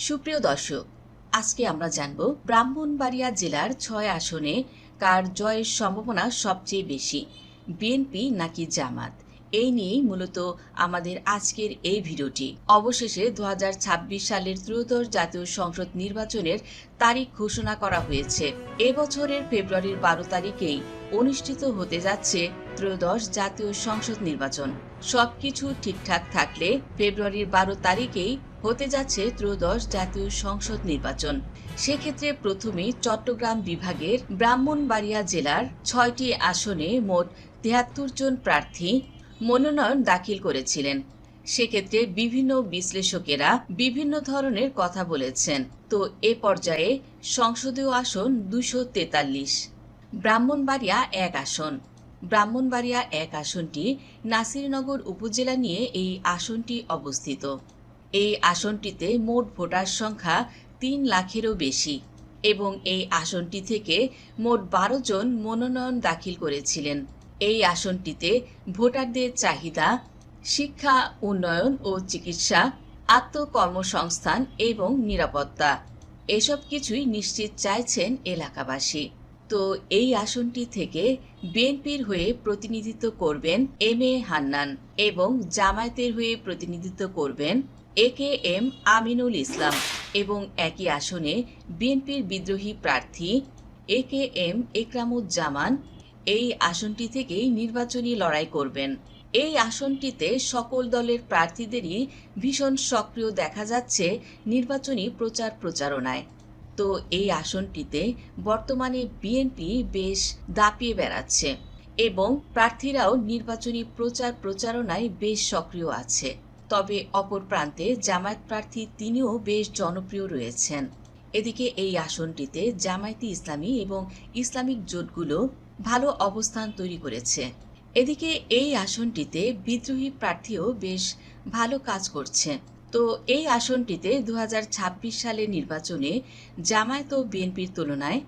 সুপ্রিয় দর্শক, আজকে আমরা জানব ব্রাহ্মণবাড়িয়া জেলার ৬ আসনে কার জয়ের সম্ভাবনা সবচেয়ে বেশি, বিএনপি নাকি জামাত। এই নিয়েই মূলত আমাদের আজকের এই ভিডিওটি। অবশেষে ২০২৬ সালের ত্রয়োদশ জাতীয় সংসদ নির্বাচনের তারিখ ঘোষণা করা হয়েছে। এবছরের ফেব্রুয়ারির ১২ তারিখেই অনুষ্ঠিত হতে যাচ্ছে ত্রয়োদশ জাতীয় সংসদ নির্বাচন। সবকিছু ঠিকঠাক থাকলে ফেব্রুয়ারির ১২ তারিখেই হতে যাচ্ছে ত্রয়োদশ জাতীয় সংসদ নির্বাচন। সেক্ষেত্রে প্রথমেই চট্টগ্রাম বিভাগের ব্রাহ্মণবাড়িয়া জেলার ৬টি আসনে মোট ৭৩ জন প্রার্থী মনোনয়ন দাখিল করেছিলেন। সেক্ষেত্রে বিভিন্ন বিশ্লেষকেরা বিভিন্ন ধরনের কথা বলেছেন। তো এ পর্যায়ে সংসদীয় আসন ২৪৩। ব্রাহ্মণবাড়িয়া ১ আসন। ব্রাহ্মণবাড়িয়া ১ আসনটি নাসিরনগর উপজেলা নিয়ে এই আসনটি অবস্থিত। এই আসনটিতে মোট ভোটার সংখ্যা ৩ লাখেরও বেশি এবং এই আসনটি থেকে মোট ১২ জন মনোনয়ন দাখিল করেছিলেন। এই আসনটিতে ভোটারদের চাহিদা শিক্ষা, উন্নয়ন ও চিকিৎসা, আত্মকর্মসংস্থান এবং নিরাপত্তা এসব কিছুই নিশ্চিত চাইছেন এলাকাবাসী। তো এই আসনটি থেকে বিএনপির হয়ে প্রতিনিধিত্ব করবেন এম.এ. হান্নান এবং জামায়াতের হয়ে প্রতিনিধিত্ব করবেন এ.কে.এম. আমিনুল ইসলাম এবং একই আসনে বিএনপির বিদ্রোহী প্রার্থী এ.কে.এম. একরামুজ্জামান এই আসনটি থেকেই নির্বাচনী লড়াই করবেন। এই আসনটিতে সকল দলের প্রার্থীদেরই ভীষণ সক্রিয় দেখা যাচ্ছে নির্বাচনী প্রচারণায়। তো এই আসনটিতে বর্তমানে বিএনপি বেশ দাপিয়ে বেড়াচ্ছে এবং প্রার্থীরাও নির্বাচনী প্রচারণায় বেশ সক্রিয় আছে। তবে অপর প্রান্তে জামায়াত প্রার্থী তিনিও বেশ জনপ্রিয় রয়েছেন। এদিকে এই আসনটিতে জামায়াতে ইসলামী এবং ইসলামিক জোটগুলো ভালো অবস্থান তৈরি করেছে। এদিকে এই আসনটিতে বিদ্রোহী প্রার্থীও বেশ ভালো কাজ করছে। তো এই আসনটিতে ২০২৬ সালের নির্বাচনে জামায়াত ও বিএনপির তুলনায়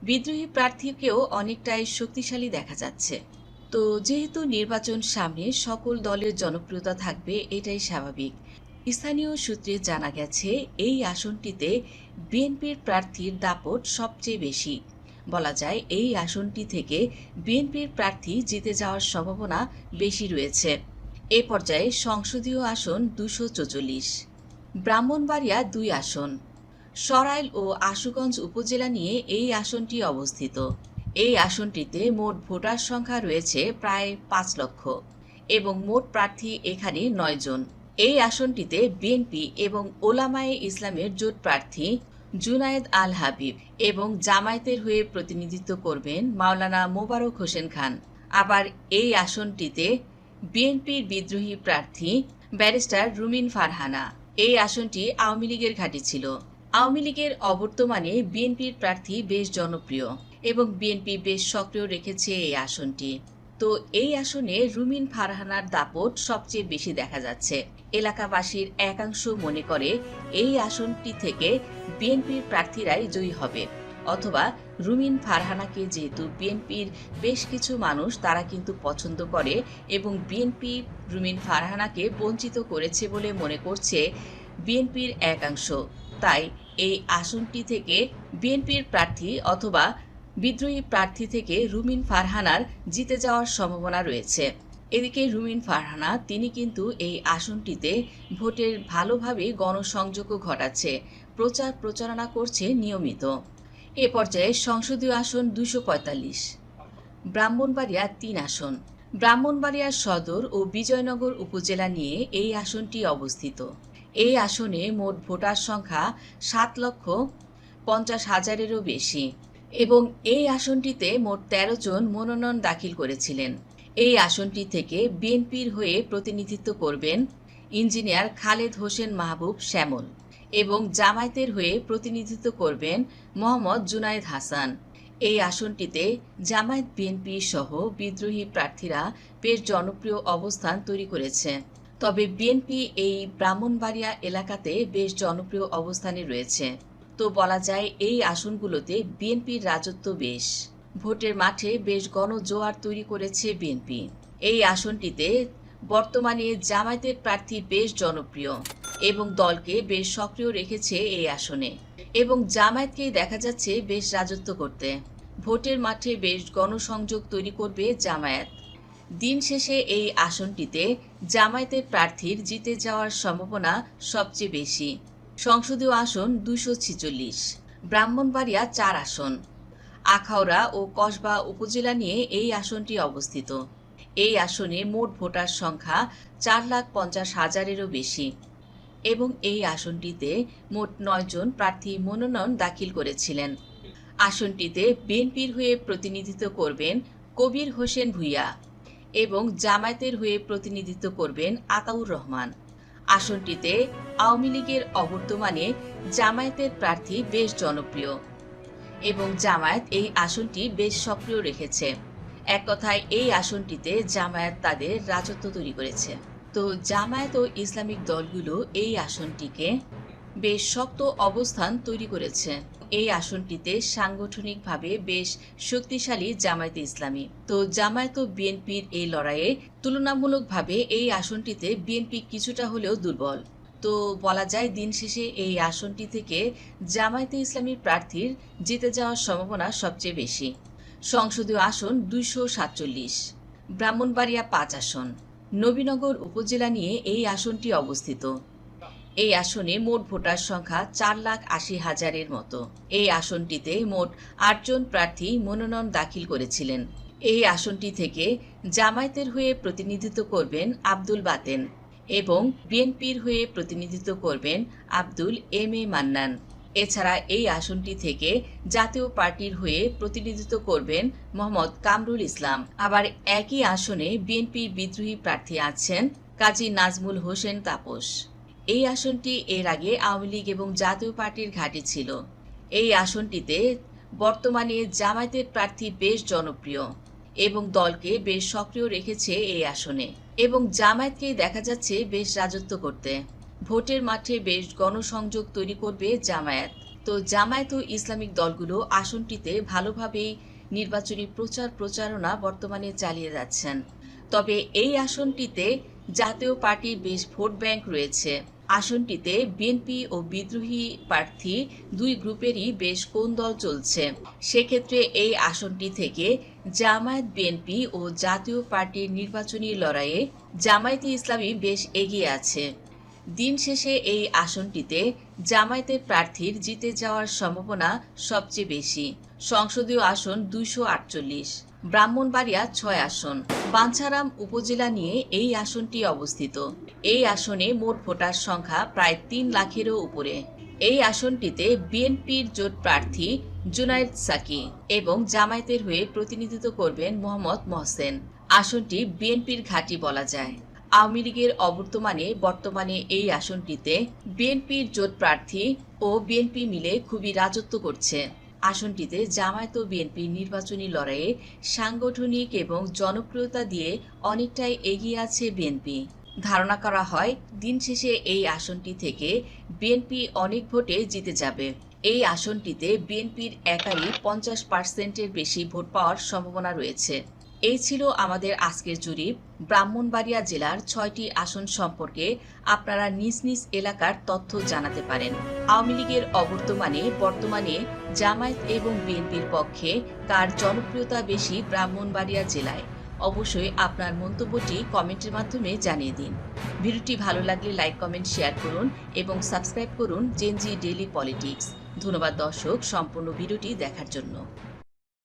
বিদ্রোহী প্রার্থীকেও অনেকটাই শক্তিশালী দেখা যাচ্ছে। তো যেহেতু নির্বাচন সামনে, সকল দলের জনপ্রিয়তা থাকবে, এটাই স্বাভাবিক। স্থানীয় সূত্রে জানা গেছে এই আসনটিতে বিএনপির প্রার্থীর দাপট সবচেয়ে বেশি। বলা যায় এই আসনটি থেকে বিএনপির প্রার্থী জিতে যাওয়ার সম্ভাবনা বেশি রয়েছে। এ পর্যায়ে সংসদীয় আসন ২৪৪। ব্রাহ্মণবাড়িয়া ২ আসন। সরাইল ও আশুগঞ্জ উপজেলা নিয়ে এই আসনটি অবস্থিত। এই আসনটিতে মোট ভোটার সংখ্যা রয়েছে প্রায় ৫ লক্ষ এবং মোট প্রার্থী এখানে ৯ জন। এই আসনটিতে বিএনপি এবং ওলামায়ে ইসলামের জোট প্রার্থী জুনায়েদ আল হাবিব এবং জামায়াতের হয়ে প্রতিনিধিত্ব করবেন মাওলানা মোবারক হোসেন খান। আবার এই আসনটিতে বিএনপির বিদ্রোহী প্রার্থী ব্যারিস্টার রুমিন ফারহানা। এই আসনটি আওয়ামী লীগের ঘাঁটি ছিল। আওয়ামী লীগের অবর্তমানে বিএনপির প্রার্থী বেশ জনপ্রিয় এবং বিএনপি বেশ সক্রিয় রেখেছে এই আসনটি। তো এই আসনে রুমিন ফারহানার দাপট সবচেয়ে বেশি দেখা যাচ্ছে। এলাকাবাসীর একাংশ মনে করে এই আসনটি থেকে বিএনপির প্রার্থীরাই জয়ী হবে, অথবা রুমিন ফারহানাকে, যেহেতু বিএনপির বেশ কিছু মানুষ তারা কিন্তু পছন্দ করে এবং বিএনপি রুমিন ফারহানাকে বঞ্চিত করেছে বলে মনে করছে বিএনপির একাংশ। তাই এই আসনটি থেকে বিএনপির প্রার্থী অথবা বিদ্রোহী প্রার্থী থেকে রুমিন ফারহানার জিতে যাওয়ার সম্ভাবনা রয়েছে। এদিকে রুমিন ফারহানা তিনি কিন্তু এই আসনটিতে ভোটের ভালোভাবে গণসংযোগও ঘটাচ্ছে, প্রচারণা করছে নিয়মিত। এ পর্যায়ে সংসদীয় আসন ২৪৫। ব্রাহ্মণবাড়িয়া ৩ আসন। ব্রাহ্মণবাড়িয়া সদর ও বিজয়নগর উপজেলা নিয়ে এই আসনটি অবস্থিত। এই আসনে মোট ভোটার সংখ্যা ৭,৫০,০০০-এরও বেশি এবং এই আসনটিতে মোট ১৩ জন মনোনয়ন দাখিল করেছিলেন। এই আসনটি থেকে বিএনপির হয়ে প্রতিনিধিত্ব করবেন ইঞ্জিনিয়ার খালেদ হোসেন মাহবুব শ্যামল এবং জামায়াতের হয়ে প্রতিনিধিত্ব করবেন মোহাম্মদ জুনায়েদ হাসান। এই আসনটিতে জামায়াত, বিএনপি সহ বিদ্রোহী প্রার্থীরা বেশ জনপ্রিয় অবস্থান তৈরি করেছে। তবে বিএনপি এই ব্রাহ্মণবাড়িয়া এলাকাতে বেশ জনপ্রিয় অবস্থানে রয়েছে। তো বলা যায় এই আসনগুলোতে বিএনপির রাজত্ব বেশ। ভোটের মাঠে বেশ গণজোয়ার তৈরি করেছে বিএনপি। এই আসনটিতে বর্তমানে জামায়াতের প্রার্থী বেশ জনপ্রিয় এবং দলকে বেশ সক্রিয় রেখেছে এই আসনে। এবং জামায়াতকেই দেখা যাচ্ছে বেশ রাজত্ব করতে। ভোটের মাঠে বেশ গণসংযোগ তৈরি করবে জামায়াত। দিন শেষে এই আসনটিতে জামায়াতের প্রার্থীর জিতে যাওয়ার সম্ভাবনা সবচেয়ে বেশি। সংসদীয় আসন 246, ব্রাহ্মণবাড়িয়া 4 আসন। আখাউড়া ও কসবা উপজেলা নিয়ে এই আসনটি অবস্থিত। এই আসনে মোট ভোটার সংখ্যা 4,50,000-এরও বেশি এবং এই আসনটিতে মোট 9 জন প্রার্থী মনোনয়ন দাখিল করেছিলেন। আসনটিতে বিএনপির হয়ে প্রতিনিধিত্ব করবেন কবির হোসেন ভূঁইয়া এবং জামায়াতের হয়ে প্রতিনিধিত্ব করবেন আতাউর রহমান। আসনটিতে আওয়ামী লীগের অবর্তমানে জামায়াতের প্রার্থী বেশ জনপ্রিয় এবং জামায়াত এই আসনটি বেশ সক্রিয় রেখেছে। এক কথায় এই আসনটিতে জামায়াত তাদের রাজত্ব তৈরি করেছে। তো জামায়াত ও ইসলামিক দলগুলো এই আসনটিকে বেশ শক্ত অবস্থান তৈরি করেছে। এই আসনটিতে সাংগঠনিকভাবে বেশ শক্তিশালী জামায়াতে ইসলামী। তো জামায়াত ও বিএনপির এই লড়াইয়ে তুলনামূলকভাবে এই আসনটিতে বিএনপি কিছুটা হলেও দুর্বল। তো বলা যায় দিন শেষে এই আসনটি থেকে জামায়াতে ইসলামীর প্রার্থীর জিতে যাওয়ার সম্ভাবনা সবচেয়ে বেশি। সংসদীয় আসন 247, ব্রাহ্মণবাড়িয়া 5 আসন। নবীনগর উপজেলা নিয়ে এই আসনটি অবস্থিত। এই আসনে মোট ভোটার সংখ্যা 4,80,000-এর মতো। এই আসনটিতে মোট 8 জন প্রার্থী মনোনয়ন দাখিল করেছিলেন। এই আসনটি থেকে জামায়াতের হয়ে প্রতিনিধিত্ব করবেন আব্দুল বাতেন এবং বিএনপির হয়ে প্রতিনিধিত্ব করবেন আব্দুল এম এ মান্নান। এছাড়া এই আসনটি থেকে জাতীয় পার্টির হয়ে প্রতিনিধিত্ব করবেন মোহাম্মদ কামরুল ইসলাম। আবার একই আসনে বিএনপির বিদ্রোহী প্রার্থী আছেন কাজী নাজমুল হোসেন তাপস। এই আসনটি এর আগে আওয়ামী লীগ এবং জাতীয় পার্টির ঘাঁটি ছিল। এই আসনটিতে বর্তমানে জামায়াতের প্রার্থী বেশ জনপ্রিয় এবং দলকে বেশ সক্রিয় রেখেছে এই আসনে এবং জামায়াতকেই দেখা যাচ্ছে বেশ রাজত্ব করতে। ভোটের মাঠে বেশ গণসংযোগ তৈরি করবে জামায়াত। তো জামায়াত ও ইসলামিক দলগুলো আসনটিতে ভালোভাবেই নির্বাচনী প্রচারণা বর্তমানে চালিয়ে যাচ্ছেন। তবে এই আসনটিতে জাতীয় পার্টির বেশ ভোট ব্যাংক রয়েছে। আসনটিতে বিএনপি ও বিদ্রোহী প্রার্থী দুই গ্রুপেরই বেশ কোন্দল চলছে। সেক্ষেত্রে এই আসনটি থেকে জামায়াত, বিএনপি ও জাতীয় পার্টির নির্বাচনী লড়াইয়ে জামায়াতে ইসলামী বেশ এগিয়ে আছে। দিন শেষে এই আসনটিতে জামায়াতের প্রার্থীর জিতে যাওয়ার সম্ভাবনা সবচেয়ে বেশি। সংসদীয় আসন 248, ব্রাহ্মণবাড়িয়া 6 আসন। বাঞ্ছারাম উপজেলা নিয়ে এই আসনটি অবস্থিত। এই আসনে মোট ভোটার সংখ্যা প্রায় 3 লাখেরও উপরে। এই আসনটিতে বিএনপির জোট প্রার্থী জুনায়েদ সাকি এবং জামায়াতের হয়ে প্রতিনিধিত্ব করবেন মোহাম্মদ মহসেন। আসনটি বিএনপির ঘাঁটি বলা যায়। আওয়ামী লীগের অবর্তমানে বর্তমানে এই আসনটিতে বিএনপির জোট প্রার্থী ও বিএনপি মিলে খুবই রাজত্ব করছে। আসনটিতে জামায়াত ও বিএনপির নির্বাচনী লড়াইয়ে সাংগঠনিক এবং জনপ্রিয়তা দিয়ে অনেকটাই এগিয়ে আছে বিএনপি। ধারণা করা হয় দিন শেষে এই আসনটি থেকে বিএনপি অনেক ভোটে জিতে যাবে। এই আসনটিতে বিএনপির একাই 50%-এর বেশি ভোট পাওয়ার সম্ভাবনা রয়েছে। এই ছিল আমাদের আজকের জরিপ। ব্রাহ্মণবাড়িয়া জেলার 6টি আসন সম্পর্কে আপনারা নিজ নিজ এলাকার তথ্য জানাতে পারেন। আওয়ামী লীগের অবর্তমানে বর্তমানে জামায়াত এবং বিএনপির পক্ষে কার জনপ্রিয়তা বেশি ব্রাহ্মণবাড়িয়া জেলায়? অবশ্যই আপনার মন্তব্যটি কমেন্টের মাধ্যমে জানিয়ে দিন। ভিডিওটি ভালো লাগলে লাইক, কমেন্ট, শেয়ার করুন এবং সাবস্ক্রাইব করুন জেনজি ডেইলি পলিটিক্স। ধন্যবাদ দর্শক সম্পূর্ণ ভিডিওটি দেখার জন্য।